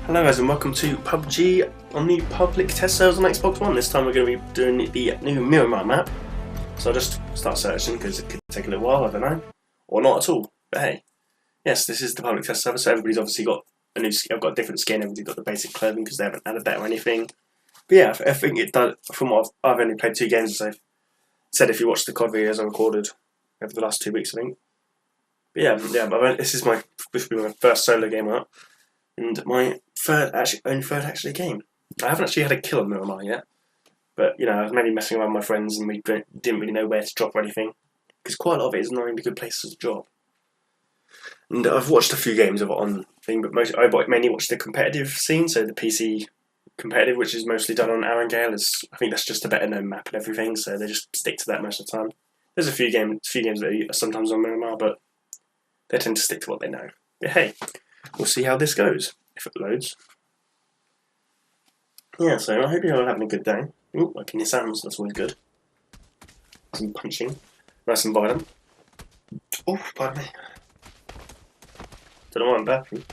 Hello guys and welcome to PUBG on the public test servers on Xbox One. This time we're going to be doing the new Miramar map. So I'll just start searching because it could take a little while, I don't know. Or not at all, but hey. Yes, this is the public test server, so everybody's obviously got a new skin. I've got a different skin, everybody's got the basic clothing because they haven't added that or anything. But yeah, I think it does, from what I've only played 2 games, as I've said if you watch the COD videos I recorded over the last 2 weeks I think. But yeah, this will be my first solo game up. And my only third game. I haven't actually had a kill on Miramar yet, but you know, I was mainly messing around with my friends and we didn't really know where to drop or anything, because quite a lot of it is not really good places to drop. And I've watched a few games of it on thing, but I mainly watched the competitive scene, so the PC competitive, which is mostly done on Arangale. I think that's just a better known map and everything, so they just stick to that most of the time. There's a few games that are sometimes on Miramar, but they tend to stick to what they know. But hey, we'll see how this goes, if it loads. Yeah, so I hope you're all having a good day. Ooh, I can hear sounds, that's always good. Some punching. Nice and violent. Oh, pardon me. Don't know why I'm bathing.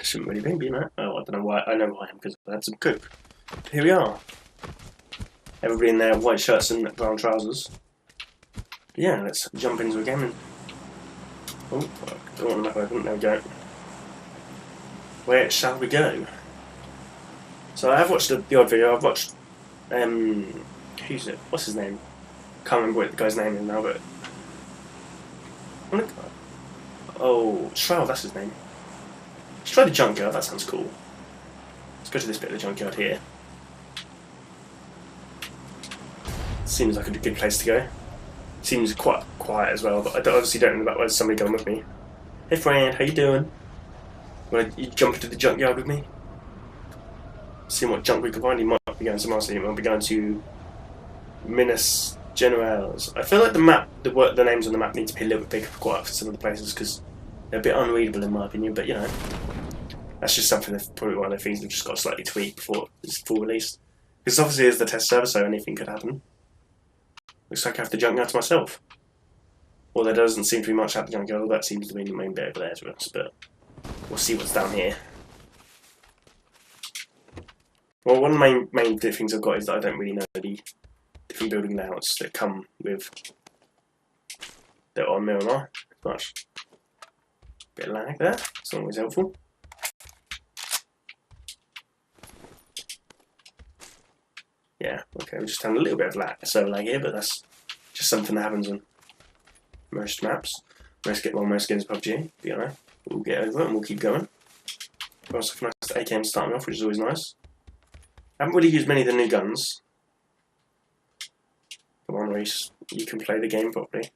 Shouldn't really be, you know. Oh, I don't know why. I know why I am, because I had some coke. Here we are. Everybody in there, white shirts and brown trousers. But yeah, let's jump into a game and... Oh, I don't want the map open. There we go. Where shall we go? So I have watched the odd video. I've watched who's it? What's his name? Can't remember what the guy's name is now, but Shroud, that's his name. Let's try the junkyard. That sounds cool. Let's go to this bit of the junkyard here. Seems like a good place to go. Seems quite quiet as well, but I obviously don't know about whether somebody going with me. Hey friend, how you doing? Want to jump into the junkyard with me? See what junk we can find. He might be going somewhere else. He might be going to Minas Generales. I feel like the names on the map need to be a little bit bigger for some of the places because they're a bit unreadable in my opinion. But you know, that's just something that probably one of the things we've just got to slightly tweak before it's full release. Because obviously it's the test server, so anything could happen. Looks like I have the junkyard to myself. Well, there doesn't seem to be much at the junkyard. That seems to be the main bit over there to us, but we'll see what's down here. Well, one of the main things I've got is that I don't really know the different building layouts that come with that are on Miramar. Much bit of lag there. It's not always helpful. Yeah, okay, we're just having a little bit of server lag here, but that's just something that happens on most maps. Most games of PUBG, but you know, we'll get over it and we'll keep going. We've also got a nice AKM starting off, which is always nice. I haven't really used many of the new guns. Come on, Reese, you can play the game properly.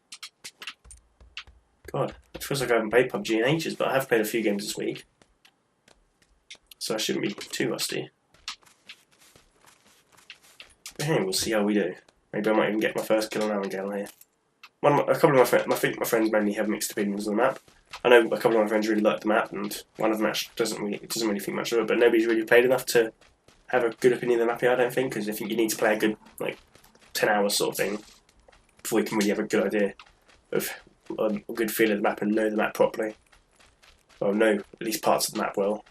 God, it feels like I haven't played PUBG in ages, but I have played a few games this week. So I shouldn't be too rusty. But hey, we'll see how we do. Maybe I might even get my first kill on Arangale here. A couple of my friends mainly have mixed opinions on the map. I know a couple of my friends really like the map, and one of them doesn't really think much of it. But nobody's really played enough to have a good opinion of the map here, I don't think, because I think you need to play a good 10 hours sort of thing before you can really have a good idea of a good feel of the map and know the map properly. Well, know at least parts of the map well.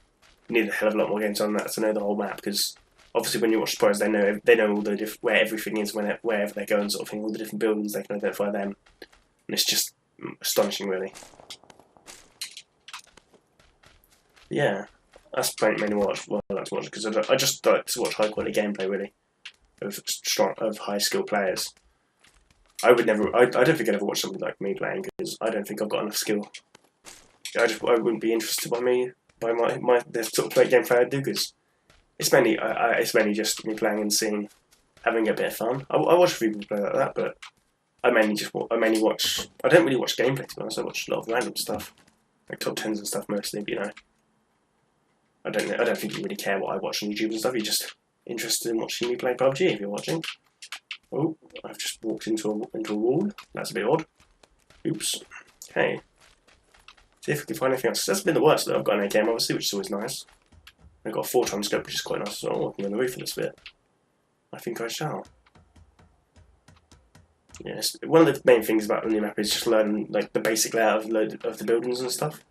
You need a hell of a lot more games on that to know the whole map, because obviously when you watch the pros, they know all the where everything is wherever they're going, sort of thing. All the different buildings, they can identify them, and it's just astonishing, really. Yeah, that's mainly what I like to watch, because I just like to watch high quality gameplay, really, of high skill players. I don't think I'd ever watch somebody like me playing, because I don't think I've got enough skill. I wouldn't be interested by the sort of gameplay I do, because it's mainly just me playing and having a bit of fun. I watch a few people play like that, but I mainly watch. I don't really watch gameplay, to be honest. I watch a lot of random stuff, like top 10s and stuff mostly. But you know, I don't think you really care what I watch on YouTube and stuff. You're just interested in watching me play PUBG if you're watching. Oh, I've just walked into a wall. That's a bit odd. Oops. Okay. See if we can find anything else. That's been the worst though. I've got an AKM obviously, which is always nice. I've got a 4x scope, which is quite nice as well. I'm walking on the roof of this bit. I think I shall. Yes, one of the main things about the new map is just learning the basic layout of the buildings and stuff,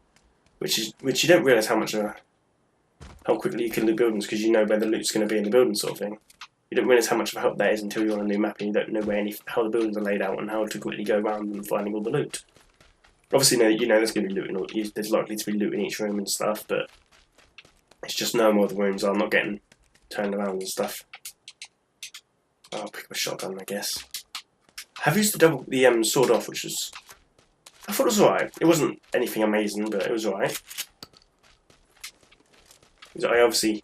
which you don't realise how much how quickly you can loot buildings because you know where the loot's going to be in the building, sort of thing. You don't realise how much of a help that is until you're on a new map and you don't know how the buildings are laid out and how to quickly go around and finding all the loot. Obviously, you know there's going to be loot, there's likely to be loot in each room and stuff, but it's just knowing where the rooms are, not getting turned around and stuff. I'll pick up a shotgun, I guess. I've used the sword off, which was... I thought it was alright. It wasn't anything amazing, but it was alright. It's obviously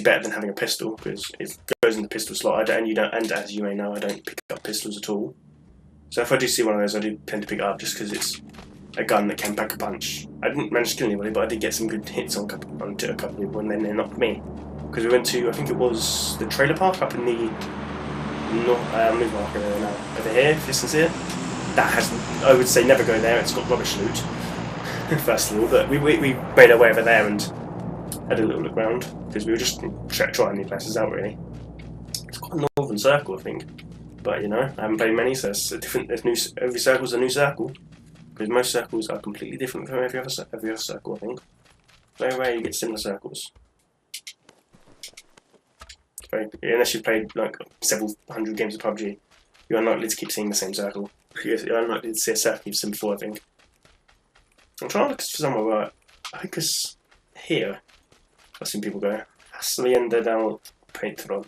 better than having a pistol, because it goes in the pistol slot, and as you may know, I don't pick up pistols at all. So if I do see one of those, I do tend to pick it up, just because it's a gun that can pack a punch. I didn't manage to kill anybody, but I did get some good hits onto a couple of people, and then they knocked me. Because we went to, I think it was the trailer park up in the mid-market area now. Over here, distance here. That has, I would say, never go there, it's got rubbish loot. First of all, but we made our way over there and had a little look around, because we were just trying new places out, really. It's quite a northern circle, I think. But, you know, I haven't played many, so it's every circle's a new circle. Because most circles are completely different from every other circle, I think. Very rare you get similar circles. Unless you've played like several hundred games of PUBG, you're unlikely to keep seeing the same circle. You're unlikely to see a circle you've seen before, I think. I'm trying to look for somewhere where I think it's here. I've seen people go. Hacienda del Patron,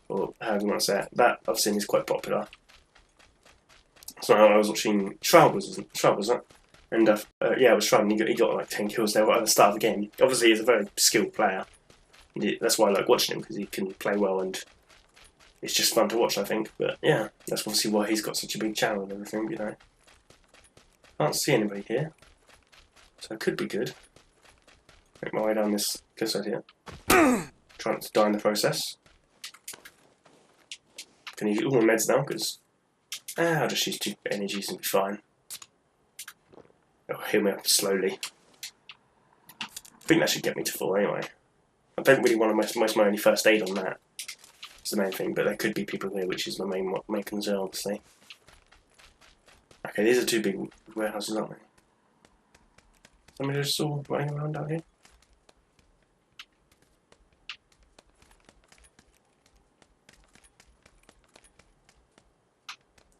or however you want to say it. That I've seen is quite popular. So I was watching Shroud, was that? And yeah, it was Shroud, and he got like 10 kills there right at the start of the game. Obviously, he's a very skilled player. That's why I like watching him, because he can play well and it's just fun to watch, I think. But yeah, that's obviously why he's got such a big channel and everything, you know. Can't see anybody here, so it could be good. Make my way down this cliffside here. Trying not to die in the process. Can use all my meds now, because I'll just use 2 energies and be fine. It'll heal me up slowly. I think that should get me to full anyway. I don't really want to waste my only first aid on that. It's the main thing, but there could be people here, which is my main concern, obviously. Okay, these are 2 big warehouses, aren't they? Somebody just saw running around down here.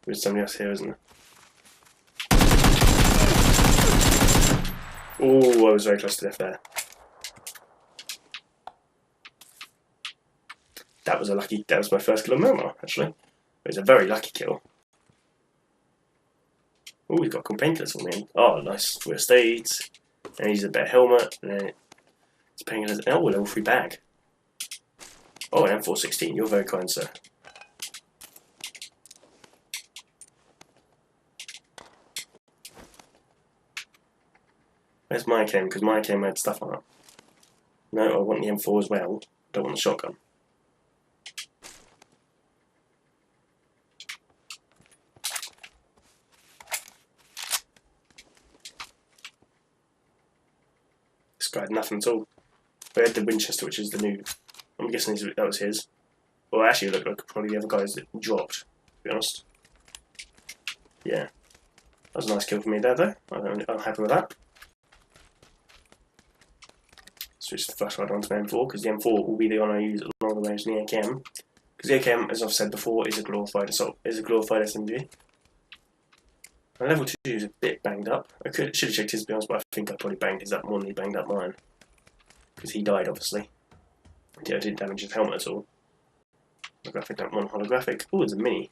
There's somebody else here, isn't there? Oh, I was very close to death there. That was my first kill on Miramar, actually. It was a very lucky kill. Oh, we've got cool painkillers on the end. Oh, nice. First aid. And he's a better helmet. And then it's painkillers. Oh, a level 3 bag. Oh, an M416. You're very kind, sir. Where's my AKM? Because my AKM had stuff on it. No, I want the M4 as well. Don't want the shotgun. This guy had nothing at all. We had the Winchester, which is the new. I'm guessing that was his. Well, actually, it looked like probably the other guys that dropped, to be honest. Yeah. That was a nice kill for me there, though. I'm happy with that. Switch the flashlight onto my M4, because the M4 will be the one I use along the range in the AKM. Because the AKM, as I've said before, is a glorified SMG. My level 2 is a bit banged up. I should have checked his, to be honest, but I think I probably banged his up more than he banged up mine. Because he died, obviously. Yeah, I didn't damage his helmet at all. Holographic, that one holographic. Oh, it's a mini.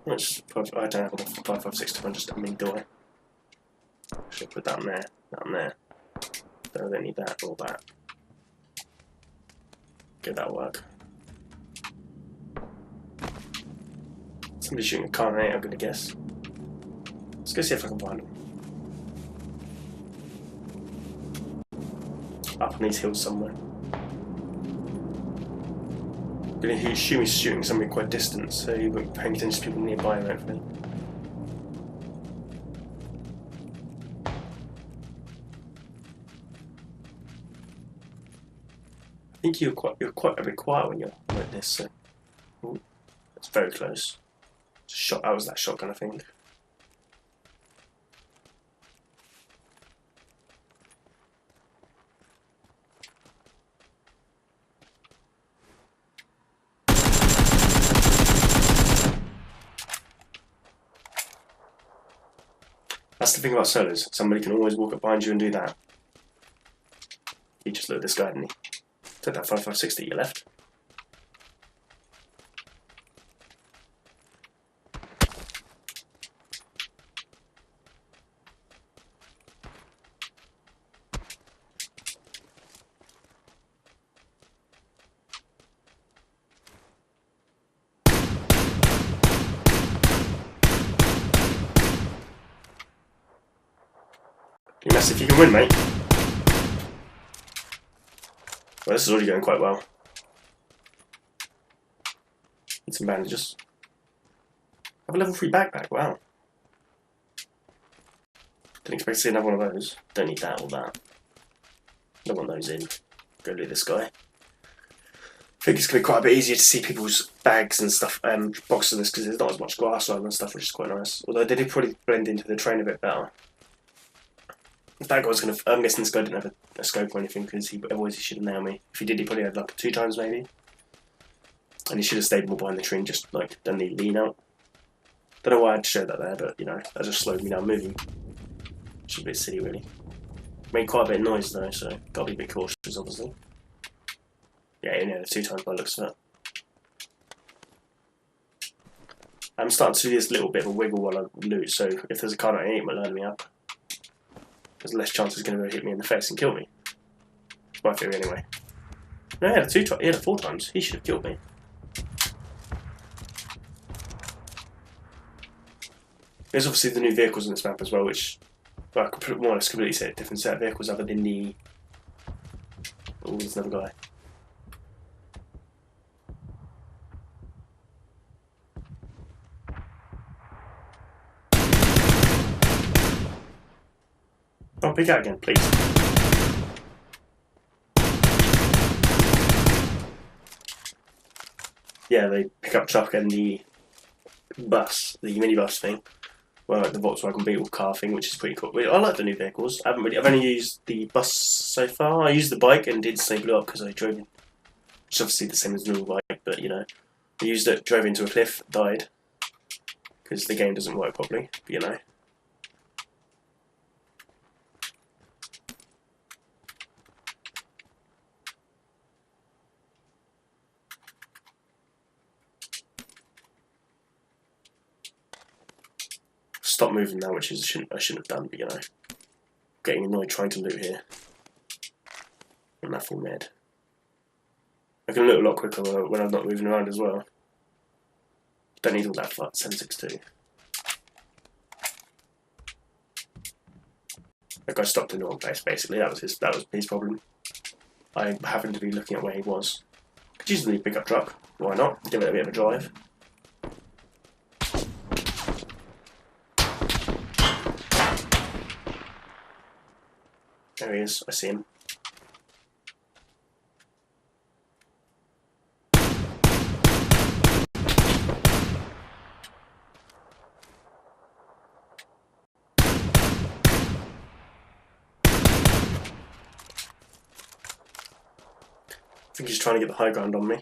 I don't have enough 5.56 to run just a mini door. Should put that on there, that on there. Don't need that or that. Get that work. Somebody's shooting a carnate, I'm gonna guess. Let's go see if I can find him. Up on these hills somewhere. I'm gonna assume he's shooting somebody quite distant, so he won't pay attention to people nearby, hopefully. I think you're quite a bit quiet when you're like this, so ooh, that's very close. That was that shotgun, I think. That's the thing about solos. Somebody can always walk up behind you and do that. He just looked at this guy, didn't he? Took that 5.56 that you left. You mess if you can win, mate. Well, this is already going quite well. Need some bandages. I have a level 3 backpack, wow. Didn't expect to see another one of those. Don't need that or that. Don't want those in. Go do this guy. I think it's going to be quite a bit easier to see people's bags and stuff, boxes of this, because there's not as much glass on and stuff, which is quite nice. Although they did probably blend into the train a bit better. That guy's going to. I'm guessing this guy didn't have a scope or anything, because otherwise he should have nailed me. If he did, he probably had like 2 times maybe. And he should have stayed more behind the tree and just like done the lean out. Don't know why I'd show that there, but you know, that just slowed me down moving. Which is a bit silly, really. Made quite a bit of noise though, so gotta be a bit cautious, obviously. Yeah, you know, 2 times by the looks of it. I'm starting to do this little bit of a wiggle while I loot, so if there's a card I ain't, it might line me up. There's less chance it's going to hit me in the face and kill me. That's my theory anyway. No, he had 4 times. He should have killed me. There's obviously the new vehicles in this map as well, which well, I could more or less completely say a different set of vehicles other than the... Oh, there's another guy. Oh, pick out again, please. Yeah, the pickup truck and the bus, the minibus thing. Well, like the Volkswagen Beetle car thing, which is pretty cool. I like the new vehicles. I've only used the bus so far. I used the bike and did stay blew up because I drove in. Which is obviously the same as the normal bike, but you know. I used it, drove into a cliff, died. Because the game doesn't work properly, but you know. Stop moving now, which is I shouldn't have done, but you know. Getting annoyed trying to loot here. I'm not full med. I can loot a lot quicker when I'm not moving around as well. Don't need all that for 7.62. That guy stopped in the wrong place, basically. That was his problem. I happened to be looking at where he was. Could use the new pickup truck. Why not? Give it a bit of a drive. There he is. I see him. I think he's trying to get the high ground on me.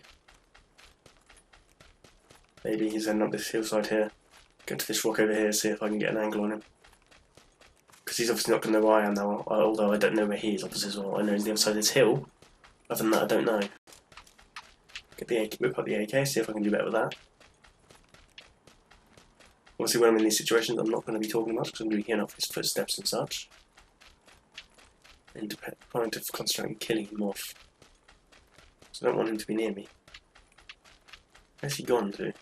Maybe he's ending up this hillside here. Go to this rock over here, see if I can get an angle on him. Because he's obviously not going to know where I am now, although I don't know where he is obviously as well. I know he's the other side of this hill. Other than that, I don't know. Get the AK, whip up the AK, see if I can do better with that. Obviously when I'm in these situations, I'm not going to be talking much because I'm going to be hearing off his footsteps and such. And trying to concentrate on killing him off. So I don't want him to be near me. Where's he gone to?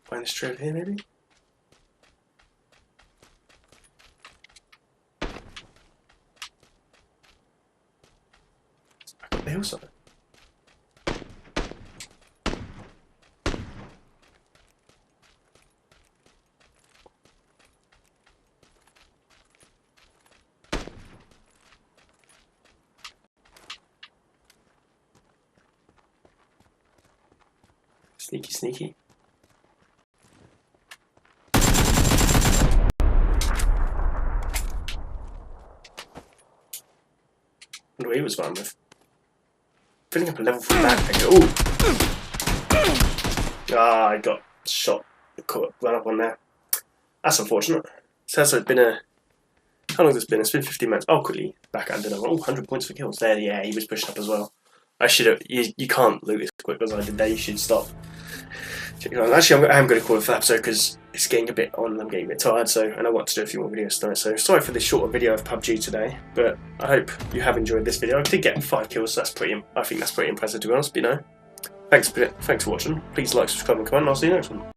Find this tree over here maybe? It's back up the hillside. Sneaky, sneaky. Wonder what he was fine with. Filling up a level 4 backpack. Ooh! Ah, I got shot. Run up on there. That's unfortunate. So it's been a... How long has this been? It's been 15 minutes. Oh, quickly backhand another. Oh, 100 points for kills. There, yeah, he was pushing up as well. I should have... You can't loot as quick as I did there. You should stop. Actually, I am going to call it for that episode because it's getting a bit on. I'm getting a bit tired, and I want to do a few more videos tonight. So sorry for this shorter video of PUBG today, but I hope you have enjoyed this video. I did get 5 kills, so I think that's pretty impressive to be honest. But, thanks for watching. Please like, subscribe, and comment, and I'll see you next one.